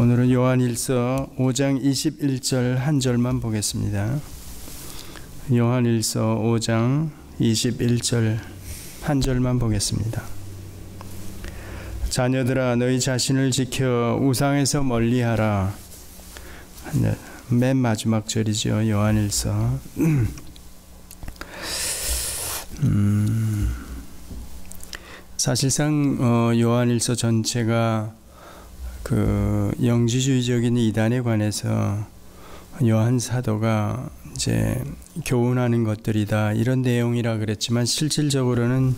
오늘은 요한일서 5장 21절 한 절만 보겠습니다. 요한일서 5장 21절 한 절만 보겠습니다. 자녀들아 너희 자신을 지켜 우상에서 멀리하라. 맨 마지막 절이죠. 요한일서. 사실상 요한일서 전체가 그 영지주의적인 이단에 관해서 요한 사도가 이제 교훈하는 것들이다 이런 내용이라 그랬지만 실질적으로는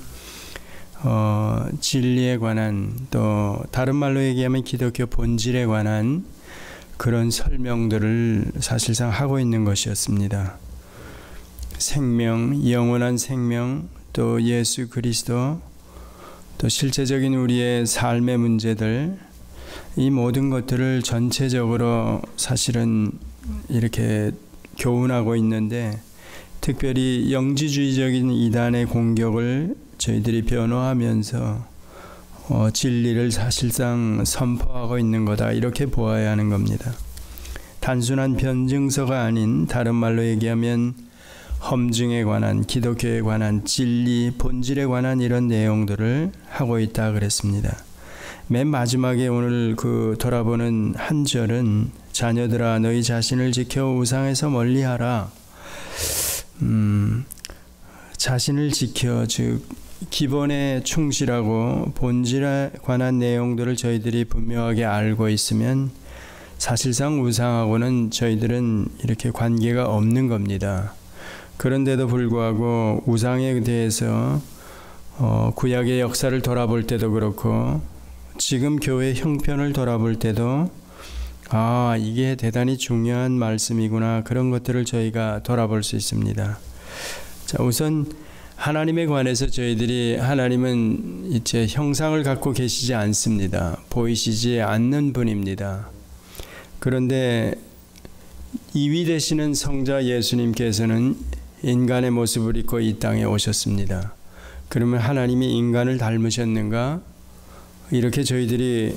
진리에 관한, 또 다른 말로 얘기하면 기독교 본질에 관한 그런 설명들을 사실상 하고 있는 것이었습니다. 생명, 영원한 생명, 또 예수 그리스도, 또 실제적인 우리의 삶의 문제들, 이 모든 것들을 전체적으로 사실은 이렇게 교훈하고 있는데, 특별히 영지주의적인 이단의 공격을 저희들이 변호하면서 진리를 사실상 선포하고 있는 거다, 이렇게 보아야 하는 겁니다. 단순한 변증서가 아닌, 다른 말로 얘기하면 험증에 관한, 기독교에 관한 진리, 본질에 관한 이런 내용들을 하고 있다 그랬습니다. 맨 마지막에 오늘 돌아보는 한 절은 자녀들아 너희 자신을 지켜 우상에서 멀리하라. 자신을 지켜, 즉 기본에 충실하고 본질에 관한 내용들을 저희들이 분명하게 알고 있으면 사실상 우상하고는 저희들은 이렇게 관계가 없는 겁니다. 그런데도 불구하고 우상에 대해서 구약의 역사를 돌아볼 때도 그렇고 지금 교회 형편을 돌아볼 때도 이게 대단히 중요한 말씀이구나, 그런 것들을 저희가 돌아볼 수 있습니다. 자, 우선 하나님에 관해서 저희들이, 하나님은 이제 형상을 갖고 계시지 않습니다. 보이시지 않는 분입니다. 그런데 이위 되시는 성자 예수님께서는 인간의 모습을 입고 이 땅에 오셨습니다. 그러면 하나님이 인간을 닮으셨는가? 이렇게 저희들이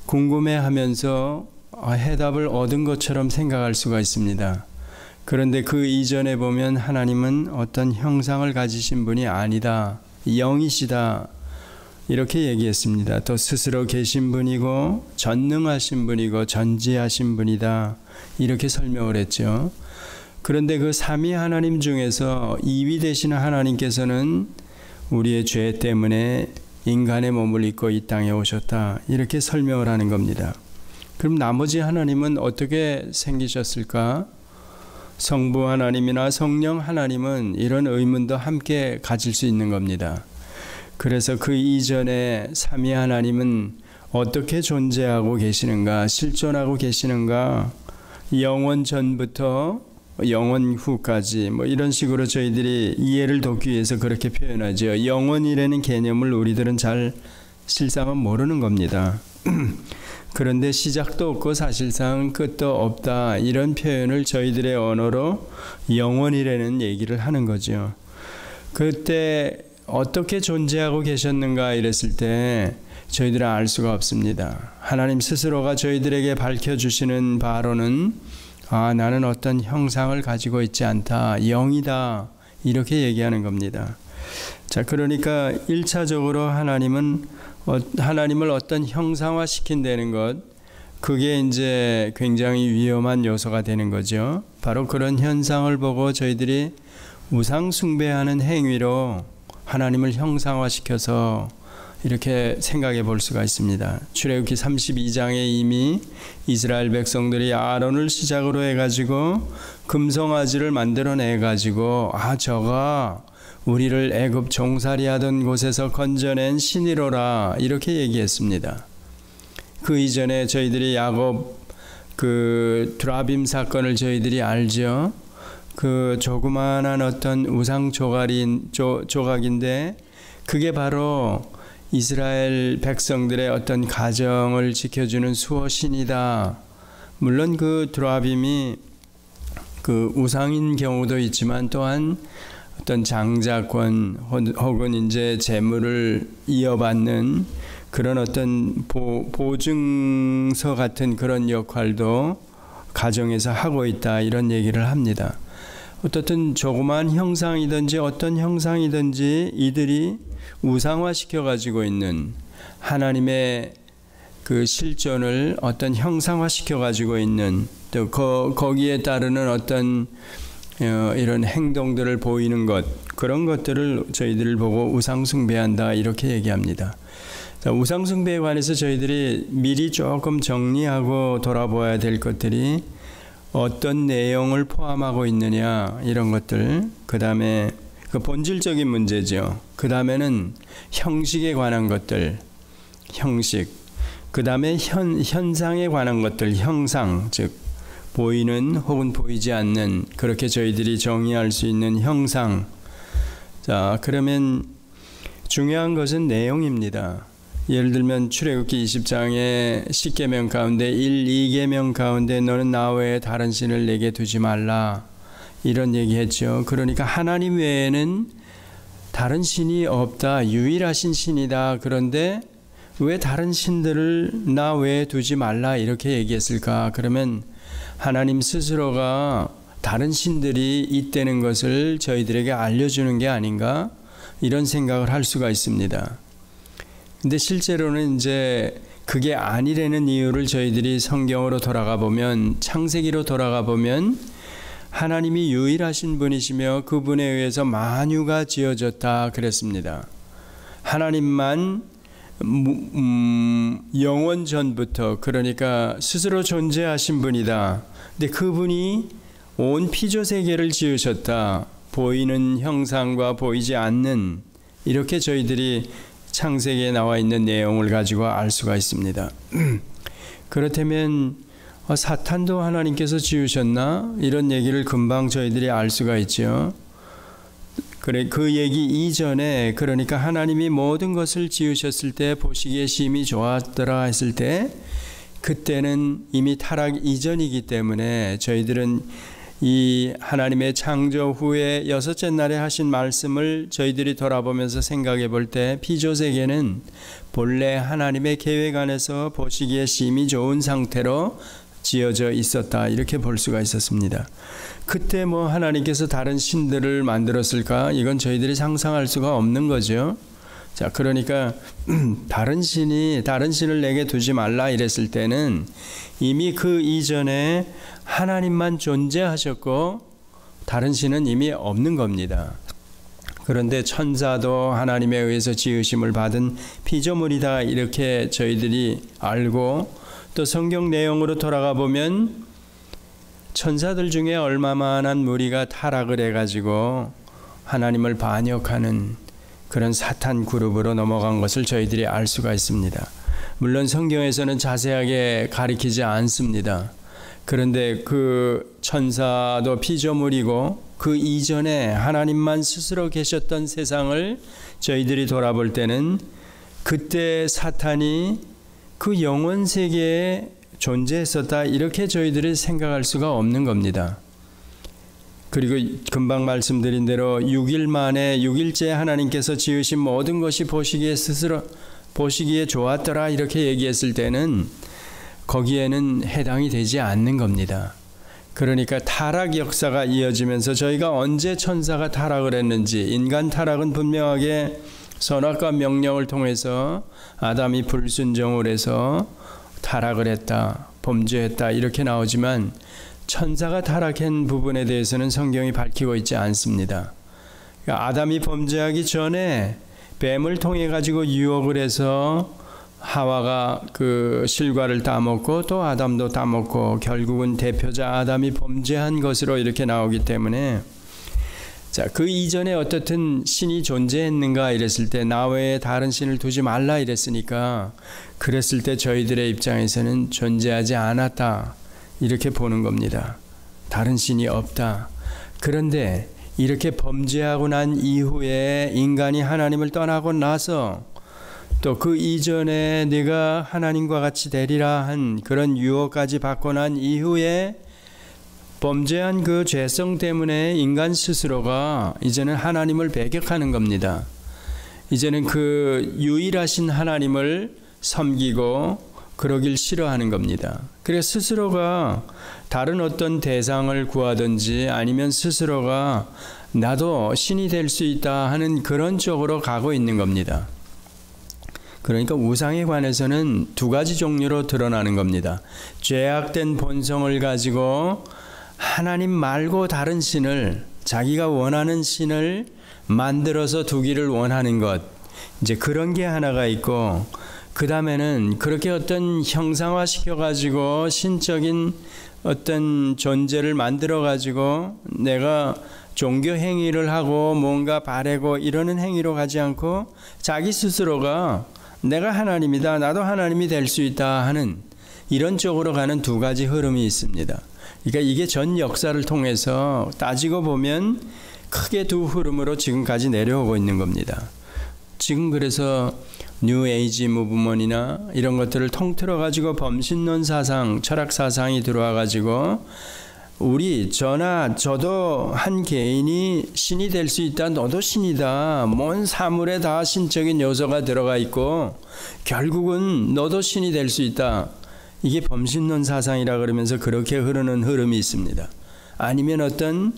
궁금해하면서 해답을 얻은 것처럼 생각할 수가 있습니다. 그런데 그 이전에 보면 하나님은 어떤 형상을 가지신 분이 아니다, 영이시다, 이렇게 얘기했습니다. 또 스스로 계신 분이고 전능하신 분이고 전지하신 분이다, 이렇게 설명을 했죠. 그런데 그 삼위 하나님 중에서 이위 되시는 하나님께서는 우리의 죄 때문에 인간의 몸을 입고 이 땅에 오셨다, 이렇게 설명을 하는 겁니다. 그럼 나머지 하나님은 어떻게 생기셨을까? 성부 하나님이나 성령 하나님은 이런 의문도 함께 가질 수 있는 겁니다. 그래서 그 이전에 삼위 하나님은 어떻게 존재하고 계시는가, 실존하고 계시는가, 영원 전부터 영원 후까지, 이런 식으로 저희들이 이해를 돕기 위해서 그렇게 표현하죠. 영원이라는 개념을 우리들은 잘 실상은 모르는 겁니다. 그런데 시작도 없고 사실상 끝도 없다, 이런 표현을 저희들의 언어로 영원이라는 얘기를 하는 거죠. 그때 어떻게 존재하고 계셨는가 이랬을 때 저희들은 알 수가 없습니다. 하나님 스스로가 저희들에게 밝혀주시는 바로는 나는 어떤 형상을 가지고 있지 않다, 영이다, 이렇게 얘기하는 겁니다. 자, 그러니까 1차적으로 하나님을 어떤 형상화시킨다는 것, 그게 이제 굉장히 위험한 요소가 되는 거죠. 바로 그런 현상을 보고 저희들이 우상 숭배하는 행위로 하나님을 형상화시켜서 이렇게 생각해 볼 수가 있습니다. 출애굽기 32장에 이미 이스라엘 백성들이 아론을 시작으로 해가지고 금송아지를 만들어내가지고 저가 우리를 애굽 종살이 하던 곳에서 건져낸 신이로라, 이렇게 얘기했습니다. 그 이전에 저희들이 야곱 드라빔 사건을 저희들이 알죠. 조그만한 어떤 우상 조각인데 그게 바로 이스라엘 백성들의 어떤 가정을 지켜주는 수호신이다. 물론 드라빔이 우상인 경우도 있지만 또한 어떤 장자권 혹은 이제 재물을 이어받는 그런 어떤 보증서 같은 그런 역할도 가정에서 하고 있다, 이런 얘기를 합니다. 어떻든 조그만 형상이든지 어떤 형상이든지 이들이 우상화시켜 가지고 있는 하나님의 그 실존을 어떤 형상화시켜 가지고 있는, 또 거기에 따르는 어떤 이런 행동들을 보이는 것, 그런 것들을 저희들을 보고 우상숭배한다, 이렇게 얘기합니다. 자, 우상숭배에 관해서 저희들이 미리 조금 정리하고 돌아보아야 될 것들이 어떤 내용을 포함하고 있느냐, 이런 것들, 그 다음에 그 본질적인 문제죠. 그 다음에는 형식에 관한 것들, 형식, 그 다음에 현상에 관한 것들, 형상, 즉 보이는 혹은 보이지 않는, 그렇게 저희들이 정의할 수 있는 형상. 자, 그러면 중요한 것은 내용입니다. 예를 들면 출애굽기 20장의 10계명 가운데 1, 2계명 가운데 너는 나 외에 다른 신을 내게 두지 말라, 이런 얘기했죠. 그러니까 하나님 외에는 다른 신이 없다, 유일하신 신이다. 그런데 왜 다른 신들을 나 외에 두지 말라 이렇게 얘기했을까? 그러면 하나님 스스로가 다른 신들이 있다는 것을 저희들에게 알려주는 게 아닌가, 이런 생각을 할 수가 있습니다. 근데 실제로는 이제 그게 아니라는 이유를 저희들이 성경으로 돌아가 보면, 창세기로 돌아가 보면 하나님이 유일하신 분이시며 그분에 의해서 만유가 지어졌다 그랬습니다. 하나님만 영원 전부터, 그러니까 스스로 존재하신 분이다. 근데 그분이 온 피조세계를 지으셨다. 보이는 형상과 보이지 않는, 이렇게 저희들이 창세기에 나와 있는 내용을 가지고 알 수가 있습니다. 그렇다면 사탄도 하나님께서 지으셨나? 이런 얘기를 금방 저희들이 알 수가 있죠. 그래, 그 얘기 이전에, 그러니까 하나님이 모든 것을 지으셨을 때 보시기에 심히 좋았더라 했을 때, 그때는 이미 타락 이전이기 때문에 저희들은 이 하나님의 창조 후에 여섯째 날에 하신 말씀을 저희들이 돌아보면서 생각해 볼 때, 피조세계는 본래 하나님의 계획 안에서 보시기에 심히 좋은 상태로 지어져 있었다, 이렇게 볼 수가 있었습니다. 그때 뭐 하나님께서 다른 신들을 만들었을까? 이건 저희들이 상상할 수가 없는 거죠. 자, 그러니까 다른 신을 내게 두지 말라 이랬을 때는 이미 그 이전에 하나님만 존재하셨고 다른 신은 이미 없는 겁니다. 그런데 천사도 하나님에 의해서 지으심을 받은 피조물이다, 이렇게 저희들이 알고, 또 성경 내용으로 돌아가 보면 천사들 중에 얼마만한 무리가 타락을 해가지고 하나님을 반역하는 그런 사탄 그룹으로 넘어간 것을 저희들이 알 수가 있습니다. 물론 성경에서는 자세하게 가리키지 않습니다. 그런데 그 천사도 피조물이고 그 이전에 하나님만 스스로 계셨던 세상을 저희들이 돌아볼 때는 그때 사탄이 그 영원 세계에 존재했었다, 이렇게 저희들이 생각할 수가 없는 겁니다. 그리고 금방 말씀드린 대로 6일 만에 6일째 하나님께서 지으신 모든 것이 보시기에 좋았더라, 이렇게 얘기했을 때는 거기에는 해당이 되지 않는 겁니다. 그러니까 타락 역사가 이어지면서 저희가 언제 천사가 타락을 했는지, 인간 타락은 분명하게 선악과 명령을 통해서 아담이 불순종을 해서 타락을 했다, 범죄했다, 이렇게 나오지만 천사가 타락한 부분에 대해서는 성경이 밝히고 있지 않습니다. 그러니까 아담이 범죄하기 전에 뱀을 통해 가지고 유혹을 해서 하와가 그 실과를 따먹고 또 아담도 따먹고 결국은 대표자 아담이 범죄한 것으로 이렇게 나오기 때문에, 자, 그 이전에 어떻든 신이 존재했는가 이랬을 때 나 외에 다른 신을 두지 말라 이랬으니까, 그랬을 때 저희들의 입장에서는 존재하지 않았다, 이렇게 보는 겁니다. 다른 신이 없다. 그런데 이렇게 범죄하고 난 이후에 인간이 하나님을 떠나고 나서 또 그 이전에 네가 하나님과 같이 되리라 한 그런 유혹까지 받고 난 이후에 범죄한 그 죄성 때문에 인간 스스로가 이제는 하나님을 배격하는 겁니다. 이제는 그 유일하신 하나님을 섬기고 그러길 싫어하는 겁니다. 그래서 스스로가 다른 어떤 대상을 구하든지 아니면 스스로가 나도 신이 될 수 있다 하는 그런 쪽으로 가고 있는 겁니다. 그러니까 우상에 관해서는 두 가지 종류로 드러나는 겁니다. 죄악된 본성을 가지고 하나님 말고 다른 신을, 자기가 원하는 신을 만들어서 두기를 원하는 것, 이제 그런 게 하나가 있고, 그 다음에는 그렇게 어떤 형상화 시켜가지고 신적인 어떤 존재를 만들어가지고 내가 종교 행위를 하고 뭔가 바라고 이러는 행위로 가지 않고 자기 스스로가 내가 하나님이다, 나도 하나님이 될 수 있다 하는 이런 쪽으로 가는 두 가지 흐름이 있습니다. 그러니까 이게 전 역사를 통해서 따지고 보면 크게 두 흐름으로 지금까지 내려오고 있는 겁니다. 지금 그래서 뉴 에이지 무브먼이나 이런 것들을 통틀어 가지고 범신론 사상, 철학 사상이 들어와 가지고 우리 저나 저도 한 개인이 신이 될 수 있다. 너도 신이다. 뭔 사물에 다 신적인 요소가 들어가 있고 결국은 너도 신이 될 수 있다. 이게 범신론 사상이라 그러면서 그렇게 흐르는 흐름이 있습니다. 아니면 어떤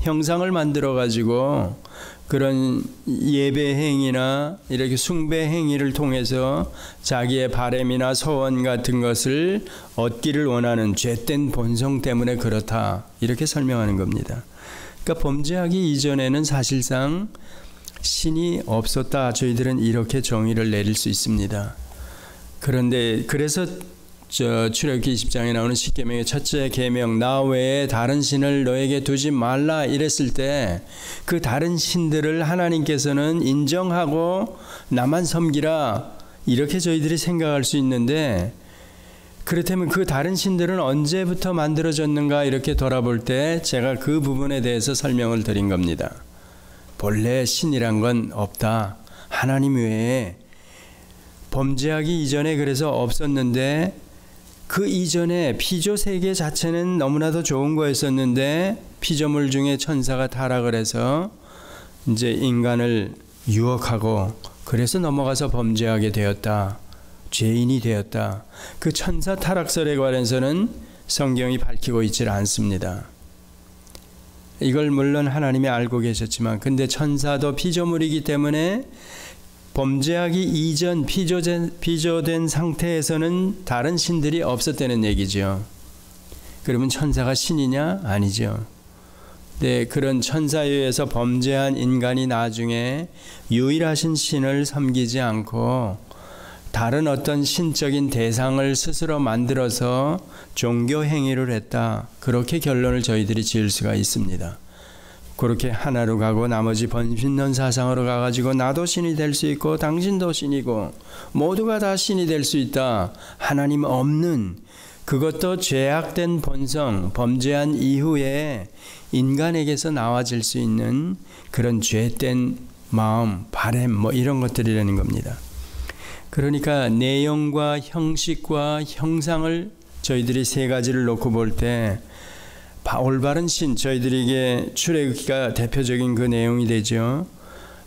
형상을 만들어 가지고 그런 예배 행위나 이렇게 숭배 행위를 통해서 자기의 바램이나 소원 같은 것을 얻기를 원하는 죄된 본성 때문에 그렇다, 이렇게 설명하는 겁니다. 그러니까 범죄하기 이전에는 사실상 신이 없었다, 저희들은 이렇게 정의를 내릴 수 있습니다. 그런데 그래서 출애굽기 20장에 나오는 십계명의 첫째 계명, 나 외에 다른 신을 너에게 두지 말라 이랬을 때 그 다른 신들을 하나님께서는 인정하고 나만 섬기라, 이렇게 저희들이 생각할 수 있는데, 그렇다면 그 다른 신들은 언제부터 만들어졌는가 이렇게 돌아볼 때 제가 그 부분에 대해서 설명을 드린 겁니다. 본래 신이란 건 없다. 하나님 외에 범죄하기 이전에 그래서 없었는데, 그 이전에 피조 세계 자체는 너무나도 좋은 거였었는데 피조물 중에 천사가 타락을 해서 이제 인간을 유혹하고 그래서 넘어가서 범죄하게 되었다. 죄인이 되었다. 그 천사 타락설에 관해서는 성경이 밝히고 있지 않습니다. 이걸 물론 하나님이 알고 계셨지만, 근데 천사도 피조물이기 때문에 범죄하기 이전 피조된 상태에서는 다른 신들이 없었다는 얘기죠. 그러면 천사가 신이냐? 아니죠. 네, 그런 천사에 의해서 범죄한 인간이 나중에 유일하신 신을 섬기지 않고 다른 어떤 신적인 대상을 스스로 만들어서 종교 행위를 했다. 그렇게 결론을 저희들이 지을 수가 있습니다. 그렇게 하나로 가고 나머지 범신론 사상으로 가가지고 나도 신이 될 수 있고 당신도 신이고 모두가 다 신이 될 수 있다. 하나님 없는, 그것도 죄악된 본성, 범죄한 이후에 인간에게서 나와질 수 있는 그런 죄된 마음, 바램 이런 것들이라는 겁니다. 그러니까 내용과 형식과 형상을 저희들이 세 가지를 놓고 볼 때 올바른 신, 저희들에게 출애굽기가 대표적인 그 내용이 되죠.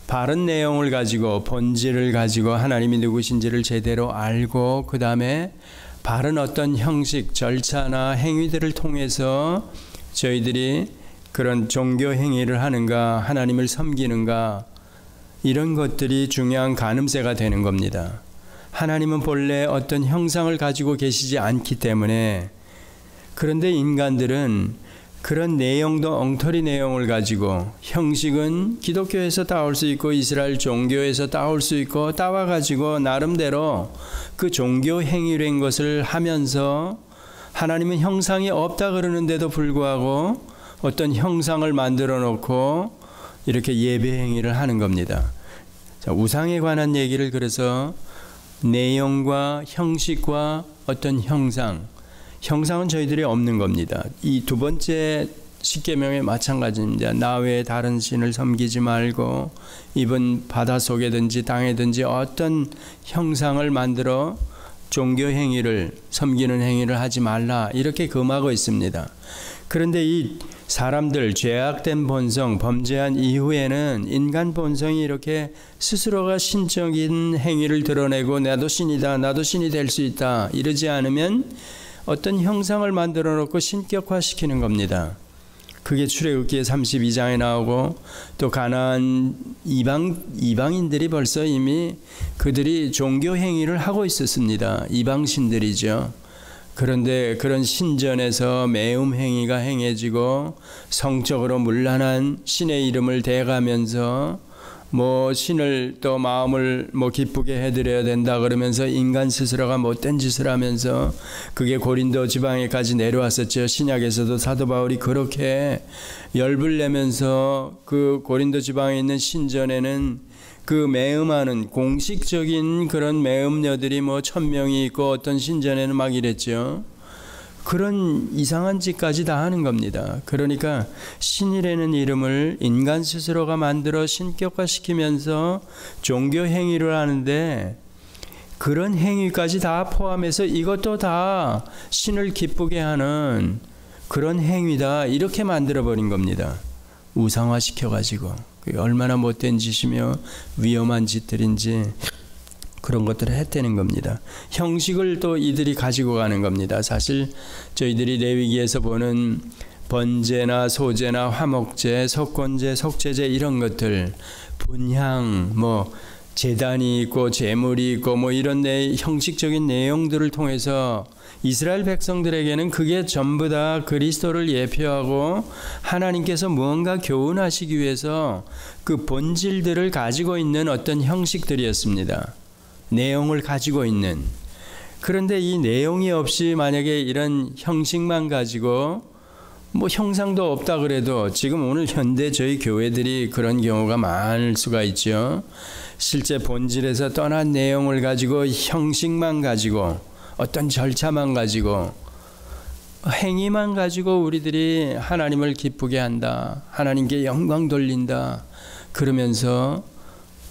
바른 내용을 가지고 본질을 가지고 하나님이 누구신지를 제대로 알고 그 다음에 바른 어떤 형식, 절차나 행위들을 통해서 저희들이 그런 종교 행위를 하는가, 하나님을 섬기는가, 이런 것들이 중요한 가늠쇠가 되는 겁니다. 하나님은 본래 어떤 형상을 가지고 계시지 않기 때문에, 그런데 인간들은 그런 내용도 엉터리 내용을 가지고, 형식은 기독교에서 따올 수 있고 이스라엘 종교에서 따올 수 있고 따와가지고 나름대로 그 종교 행위된 것을 하면서 하나님은 형상이 없다 그러는데도 불구하고 어떤 형상을 만들어 놓고 이렇게 예배 행위를 하는 겁니다. 자, 우상에 관한 얘기를 그래서 내용과 형식과 어떤 형상은 저희들이 없는 겁니다. 이 두 번째 십계명에 마찬가지입니다. 나 외에 다른 신을 섬기지 말고 이번 바닷속에든지 땅에든지 어떤 형상을 만들어 종교 행위를, 섬기는 행위를 하지 말라, 이렇게 금하고 있습니다. 그런데 이 사람들 죄악된 본성, 범죄한 이후에는 인간 본성이 이렇게 스스로가 신적인 행위를 드러내고 나도 신이다, 나도 신이 될 수 있다 이러지 않으면 어떤 형상을 만들어 놓고 신격화시키는 겁니다. 그게 출애굽기 32장에 나오고 또 가나안 이방인들이 벌써 이미 그들이 종교 행위를 하고 있었습니다. 이방신들이죠. 그런데 그런 신전에서 매음 행위가 행해지고 성적으로 문란한 신의 이름을 대가면서 신을 또 마음을 기쁘게 해드려야 된다 그러면서 인간 스스로가 못된 짓을 하면서 그게 고린도 지방에까지 내려왔었죠. 신약에서도 사도 바울이 그렇게 열불 내면서 그 고린도 지방에 있는 신전에는 그 매음하는 공식적인 그런 매음녀들이 1000명이 있고 어떤 신전에는 막 이랬죠. 그런 이상한 짓까지 다 하는 겁니다. 그러니까 신이라는 이름을 인간 스스로가 만들어 신격화시키면서 종교 행위를 하는데 그런 행위까지 다 포함해서 이것도 다 신을 기쁘게 하는 그런 행위다 이렇게 만들어버린 겁니다. 우상화시켜가지고 그게 얼마나 못된 짓이며 위험한 짓들인지 그런 것들을 했다는 겁니다. 형식을 또 이들이 가지고 가는 겁니다. 사실 저희들이 레위기에서 보는 번제나 소제나 화목제, 속건제, 속죄제 이런 것들 분향, 제단이 있고 제물이 있고 이런 형식적인 내용들을 통해서 이스라엘 백성들에게는 그게 전부 다 그리스도를 예표하고 하나님께서 무언가 교훈하시기 위해서 그 본질들을 가지고 있는 어떤 형식들이었습니다. 내용을 가지고 있는. 그런데 이 내용이 없이 만약에 이런 형식만 가지고 형상도 없다 그래도 지금 오늘 현대 저희 교회들이 그런 경우가 많을 수가 있죠. 실제 본질에서 떠난 내용을 가지고 형식만 가지고 어떤 절차만 가지고 행위만 가지고 우리들이 하나님을 기쁘게 한다. 하나님께 영광 돌린다. 그러면서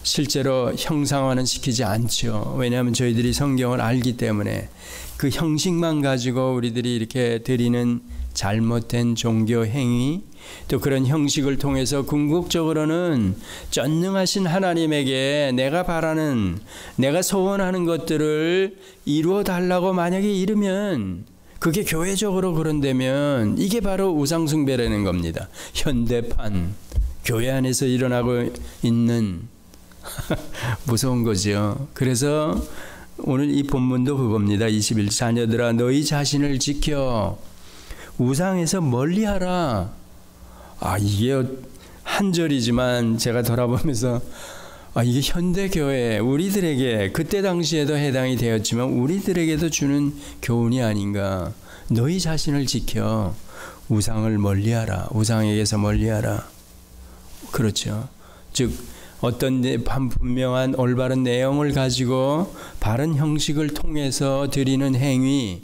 실제로 형상화는 시키지 않죠. 왜냐하면 저희들이 성경을 알기 때문에 그 형식만 가지고 우리들이 이렇게 드리는 잘못된 종교 행위 또 그런 형식을 통해서 궁극적으로는 전능하신 하나님에게 내가 바라는 내가 소원하는 것들을 이루어 달라고 만약에 이르면 그게 교회적으로 그런다면 이게 바로 우상숭배라는 겁니다. 현대판 교회 안에서 일어나고 있는 무서운 거죠. 그래서 오늘 이 본문도 그겁니다. 21 자녀들아 너희 자신을 지켜 우상에서 멀리하라. 이게 한 절이지만 제가 돌아보면서 이게 현대교회 우리들에게 그때 당시에도 해당이 되었지만 우리들에게도 주는 교훈이 아닌가. 너희 자신을 지켜 우상을 멀리하라. 우상에게서 멀리하라. 그렇죠. 즉 어떤 분명한 올바른 내용을 가지고 바른 형식을 통해서 드리는 행위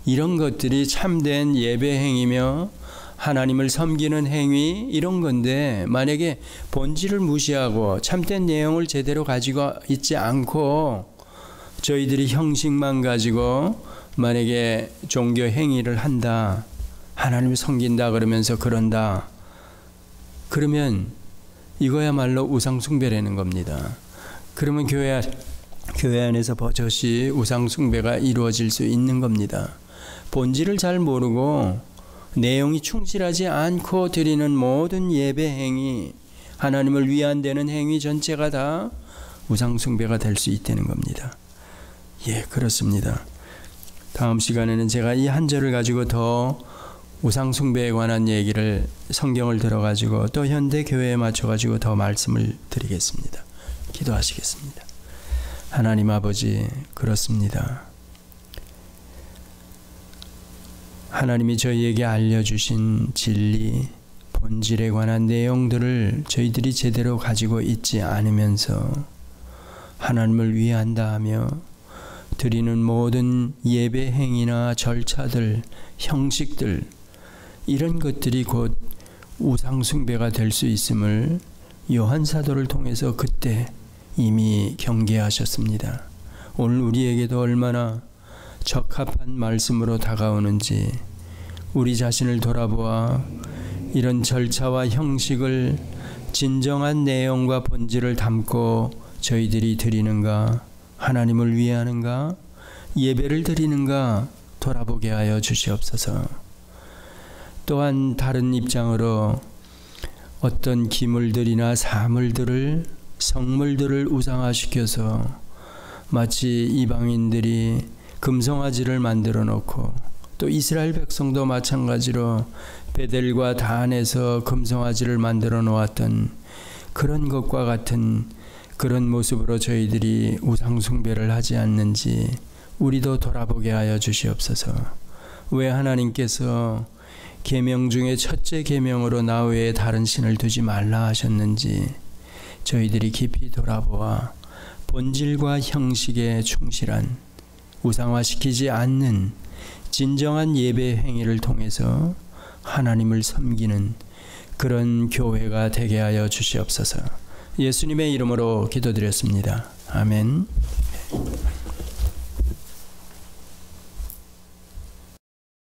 이런 것들이 참된 예배 행위며 하나님을 섬기는 행위 이런 건데 만약에 본질을 무시하고 참된 내용을 제대로 가지고 있지 않고 저희들이 형식만 가지고 만약에 종교 행위를 한다 하나님을 섬긴다 그러면서 그런다 그러면 이거야말로 우상숭배라는 겁니다. 그러면 교회 안에서 버젓이 우상숭배가 이루어질 수 있는 겁니다. 본질을 잘 모르고 내용이 충실하지 않고 드리는 모든 예배 행위, 하나님을 위안되는 행위 전체가 다 우상숭배가 될 수 있다는 겁니다. 예, 그렇습니다. 다음 시간에는 제가 이 한 절을 가지고 더 우상숭배에 관한 얘기를 성경을 들어가지고 또 현대 교회에 맞춰가지고 더 말씀을 드리겠습니다. 기도하시겠습니다. 하나님 아버지 그렇습니다. 하나님이 저희에게 알려주신 진리, 본질에 관한 내용들을 저희들이 제대로 가지고 있지 않으면서 하나님을 위한다 하며 드리는 모든 예배 행위나 절차들, 형식들 이런 것들이 곧 우상숭배가 될 수 있음을 요한 사도를 통해서 그때 이미 경계하셨습니다. 오늘 우리에게도 얼마나 적합한 말씀으로 다가오는지 우리 자신을 돌아보아 이런 절차와 형식을 진정한 내용과 본질을 담고 저희들이 드리는가, 하나님을 위하는가, 예배를 드리는가 돌아보게 하여 주시옵소서. 또한 다른 입장으로 어떤 기물들이나 사물들을, 성물들을 우상화시켜서 마치 이방인들이 금송아지를 만들어 놓고, 또 이스라엘 백성도 마찬가지로 베델과 단에서 금송아지를 만들어 놓았던 그런 것과 같은 그런 모습으로 저희들이 우상 숭배를 하지 않는지 우리도 돌아보게 하여 주시옵소서. 왜 하나님께서 계명 중에 첫째 계명으로 나 외에 다른 신을 두지 말라 하셨는지 저희들이 깊이 돌아보아 본질과 형식에 충실한, 우상화시키지 않는 진정한 예배 행위를 통해서 하나님을 섬기는 그런 교회가 되게 하여 주시옵소서. 예수님의 이름으로 기도드렸습니다. 아멘.